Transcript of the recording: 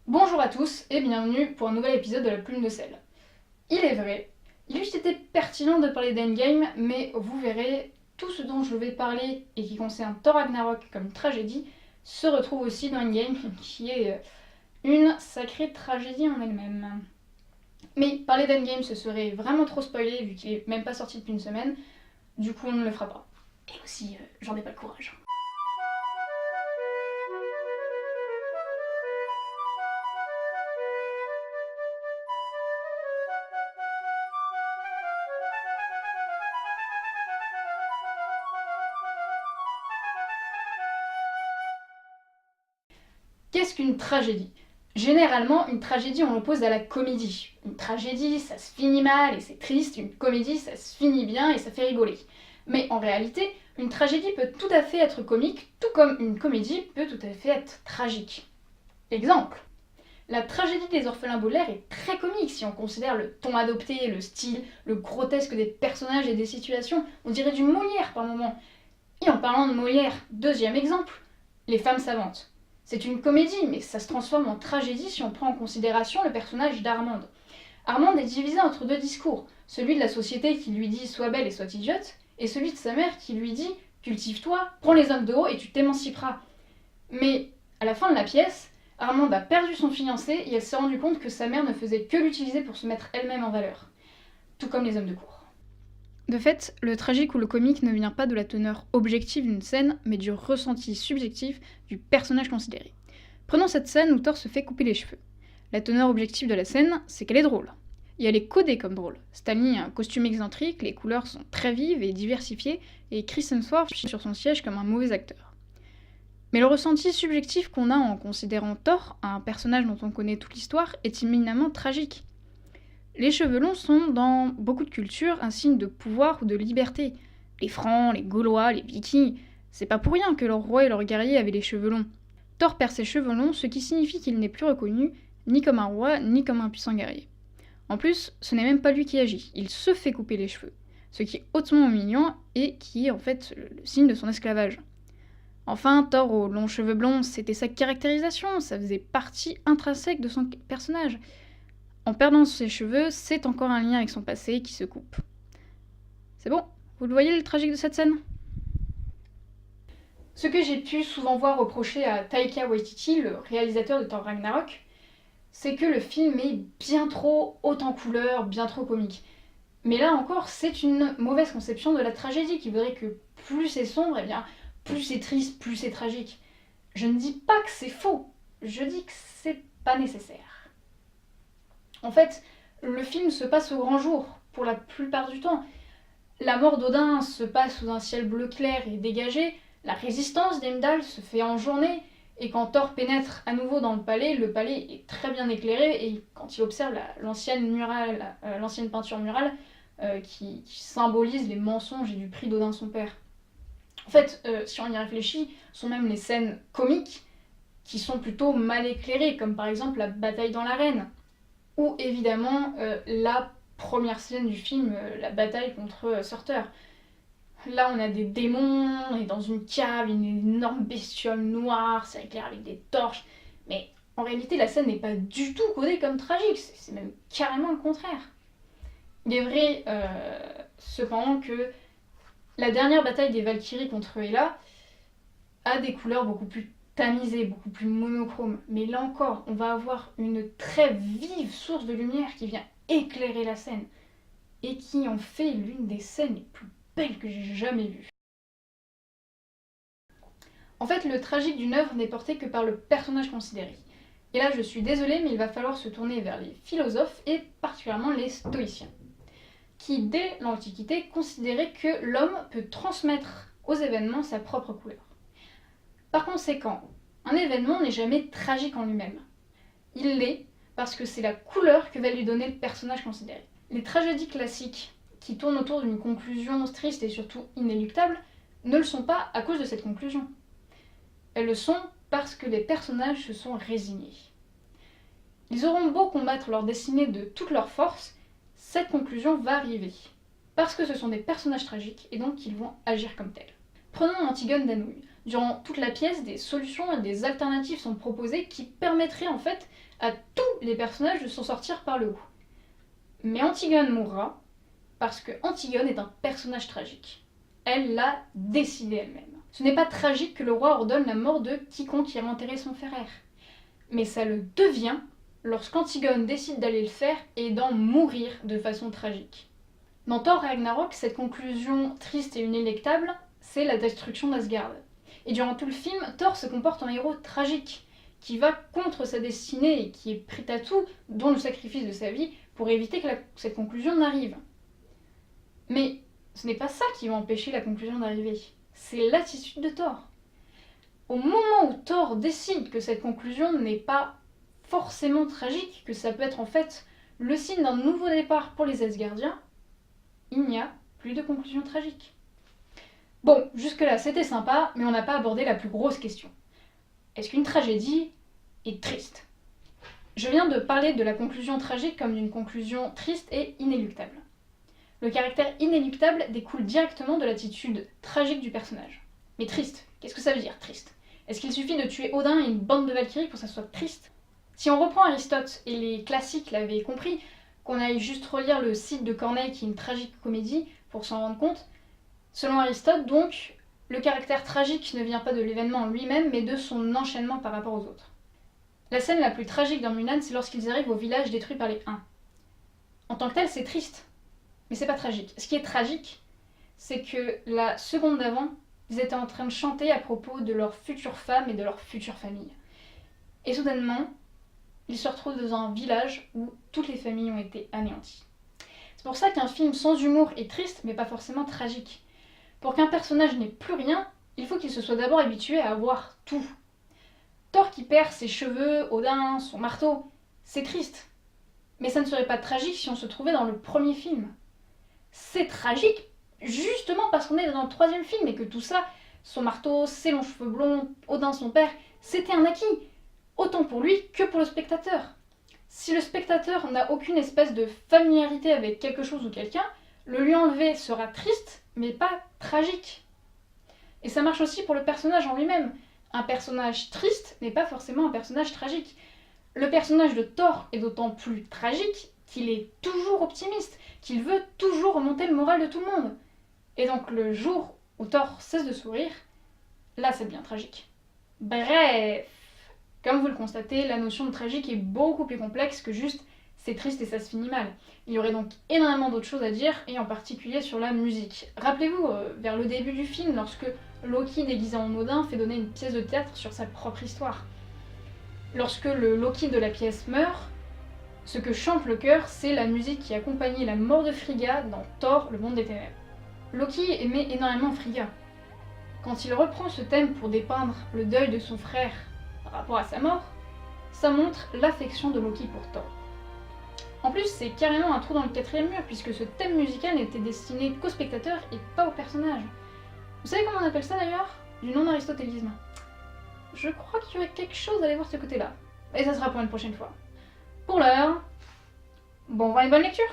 Bonjour à tous et bienvenue pour un nouvel épisode de la Plume de Sel. Il est vrai, il eût été pertinent de parler d'Endgame, mais vous verrez, tout ce dont je vais parler et qui concerne Thor Ragnarok comme tragédie se retrouve aussi dans Endgame, qui est une sacrée tragédie en elle-même. Mais parler d'Endgame ce serait vraiment trop spoilé vu qu'il est même pas sorti depuis une semaine, du coup on ne le fera pas. Et aussi, j'en ai pas le courage. Qu'est-ce qu'une tragédie? Généralement, une tragédie, on l'oppose à la comédie. Une tragédie, ça se finit mal et c'est triste. Une comédie, ça se finit bien et ça fait rigoler. Mais en réalité, une tragédie peut tout à fait être comique, tout comme une comédie peut tout à fait être tragique. Exemple. La tragédie des orphelins Baudelaire est très comique si on considère le ton adopté, le style, le grotesque des personnages et des situations. On dirait du Molière par moments. Et en parlant de Molière, deuxième exemple, Les femmes savantes. C'est une comédie, mais ça se transforme en tragédie si on prend en considération le personnage d'Armande. Armande est divisée entre deux discours, celui de la société qui lui dit sois belle et sois idiote, et celui de sa mère qui lui dit cultive-toi, prends les hommes de haut et tu t'émanciperas. Mais à la fin de la pièce, Armande a perdu son fiancé et elle s'est rendue compte que sa mère ne faisait que l'utiliser pour se mettre elle-même en valeur, tout comme les hommes de cour. De fait, le tragique ou le comique ne vient pas de la teneur objective d'une scène, mais du ressenti subjectif du personnage considéré. Prenons cette scène où Thor se fait couper les cheveux. La teneur objective de la scène, c'est qu'elle est drôle. Et elle est codée comme drôle. Stanley a un costume excentrique, les couleurs sont très vives et diversifiées, et Chris Hemsworth chie sur son siège comme un mauvais acteur. Mais le ressenti subjectif qu'on a en considérant Thor, un personnage dont on connaît toute l'histoire, est éminemment tragique. Les cheveux longs sont, dans beaucoup de cultures, un signe de pouvoir ou de liberté. Les Francs, les Gaulois, les Vikings, c'est pas pour rien que leurs rois et leurs guerriers avaient les cheveux longs. Thor perd ses cheveux longs, ce qui signifie qu'il n'est plus reconnu, ni comme un roi, ni comme un puissant guerrier. En plus, ce n'est même pas lui qui agit, il se fait couper les cheveux, ce qui est hautement humiliant et qui est en fait le signe de son esclavage. Enfin, Thor aux longs cheveux blonds, c'était sa caractérisation, ça faisait partie intrinsèque de son personnage. En perdant ses cheveux, c'est encore un lien avec son passé qui se coupe. C'est bon, vous le voyez le tragique de cette scène? Ce que j'ai pu souvent voir reprocher à Taika Waititi, le réalisateur de Thor Ragnarok, c'est que le film est bien trop haut en couleur, bien trop comique. Mais là encore, c'est une mauvaise conception de la tragédie qui voudrait que plus c'est sombre, et bien plus c'est triste, plus c'est tragique. Je ne dis pas que c'est faux, je dis que c'est pas nécessaire. En fait, le film se passe au grand jour, pour la plupart du temps. La mort d'Odin se passe sous un ciel bleu clair et dégagé, la résistance d'Heimdall se fait en journée, et quand Thor pénètre à nouveau dans le palais est très bien éclairé, et quand il observe l'ancienne peinture murale qui symbolise les mensonges et du prix d'Odin son père. En fait, si on y réfléchit, ce sont même les scènes comiques qui sont plutôt mal éclairées, comme par exemple la bataille dans l'arène, ou évidemment la première scène du film, la bataille contre Surtur. Là, on a des démons, on est dans une cave, une énorme bestiole noire, ça éclaire avec des torches. Mais en réalité, la scène n'est pas du tout codée comme tragique, c'est même carrément le contraire. Il est vrai, cependant, que la dernière bataille des Valkyries contre Hela a des couleurs beaucoup plus tamisées, beaucoup plus monochromes. Mais là encore, on va avoir une très vive source de lumière qui vient éclairer la scène et qui en fait l'une des scènes les plus belles que j'ai jamais vues. En fait, le tragique d'une œuvre n'est porté que par le personnage considéré. Et là, je suis désolée, mais il va falloir se tourner vers les philosophes et particulièrement les stoïciens, qui, dès l'Antiquité, considéraient que l'homme peut transmettre aux événements sa propre couleur. Par conséquent, un événement n'est jamais tragique en lui-même. Il l'est parce que c'est la couleur que va lui donner le personnage considéré. Les tragédies classiques, qui tournent autour d'une conclusion triste et surtout inéluctable, ne le sont pas à cause de cette conclusion. Elles le sont parce que les personnages se sont résignés. Ils auront beau combattre leur destinée de toute leur force, cette conclusion va arriver. Parce que ce sont des personnages tragiques et donc ils vont agir comme tels. Prenons Antigone d'Anouilh. durant toute la pièce, des solutions et des alternatives sont proposées qui permettraient en fait à tous les personnages de s'en sortir par le haut. Mais Antigone mourra parce que Antigone est un personnage tragique. Elle l'a décidé elle-même. Ce n'est pas tragique que le roi ordonne la mort de quiconque ira enterrer son frère. Mais ça le devient lorsqu'Antigone décide d'aller le faire et d'en mourir de façon tragique. Dans Thor Ragnarok, cette conclusion triste et inéluctable, c'est la destruction d'Asgard. Et durant tout le film, Thor se comporte en héros tragique, qui va contre sa destinée et qui est prêt à tout, dont le sacrifice de sa vie, pour éviter que cette conclusion n'arrive. Mais ce n'est pas ça qui va empêcher la conclusion d'arriver, c'est l'attitude de Thor. Au moment où Thor décide que cette conclusion n'est pas forcément tragique, que ça peut être en fait le signe d'un nouveau départ pour les Asgardiens, il n'y a plus de conclusion tragique. Bon, jusque-là c'était sympa, mais on n'a pas abordé la plus grosse question. Est-ce qu'une tragédie est triste ? Je viens de parler de la conclusion tragique comme d'une conclusion triste et inéluctable. Le caractère inéluctable découle directement de l'attitude tragique du personnage. Mais triste, qu'est-ce que ça veut dire triste ? Est-ce qu'il suffit de tuer Odin et une bande de Valkyries pour que ça soit triste ? Si on reprend Aristote, et les classiques l'avaient compris, qu'on aille juste relire le Cid de Corneille qui est une tragique comédie pour s'en rendre compte, selon Aristote donc, le caractère tragique ne vient pas de l'événement lui-même mais de son enchaînement par rapport aux autres. La scène la plus tragique dans Mulan, c'est lorsqu'ils arrivent au village détruit par les Huns. En tant que tel, c'est triste, mais c'est pas tragique. Ce qui est tragique, c'est que la seconde d'avant, ils étaient en train de chanter à propos de leurs futures femmes et de leur future famille. Et soudainement, ils se retrouvent dans un village où toutes les familles ont été anéanties. C'est pour ça qu'un film sans humour est triste, mais pas forcément tragique. Pour qu'un personnage n'ait plus rien, il faut qu'il se soit d'abord habitué à avoir tout. Thor qui perd ses cheveux, Odin, son marteau, c'est triste. Mais ça ne serait pas tragique si on se trouvait dans le premier film. C'est tragique justement parce qu'on est dans le troisième film et que tout ça, son marteau, ses longs cheveux blonds, Odin son père, c'était un acquis. Autant pour lui que pour le spectateur. Si le spectateur n'a aucune espèce de familiarité avec quelque chose ou quelqu'un, le lui enlever sera triste, mais pas tragique. Et ça marche aussi pour le personnage en lui-même. Un personnage triste n'est pas forcément un personnage tragique. Le personnage de Thor est d'autant plus tragique qu'il est toujours optimiste, qu'il veut toujours remonter le moral de tout le monde. Et donc le jour où Thor cesse de sourire, là ça devient tragique. Bref, comme vous le constatez, la notion de tragique est beaucoup plus complexe que juste c'est triste et ça se finit mal. Il y aurait donc énormément d'autres choses à dire, et en particulier sur la musique. Rappelez-vous, vers le début du film, lorsque Loki déguisé en Odin fait donner une pièce de théâtre sur sa propre histoire. Lorsque le Loki de la pièce meurt, ce que chante le chœur, c'est la musique qui accompagnait la mort de Frigga dans Thor, le monde des ténèbres. Loki aimait énormément Frigga. Quand il reprend ce thème pour dépeindre le deuil de son frère par rapport à sa mort, ça montre l'affection de Loki pour Thor. En plus, c'est carrément un trou dans le quatrième mur, puisque ce thème musical n'était destiné qu'aux spectateurs et pas aux personnages. Vous savez comment on appelle ça d'ailleurs ? Du non-aristotélisme. Je crois qu'il y aurait quelque chose à aller voir de ce côté-là. Et ça sera pour une prochaine fois. Pour l'heure, bon vent et bonne lecture!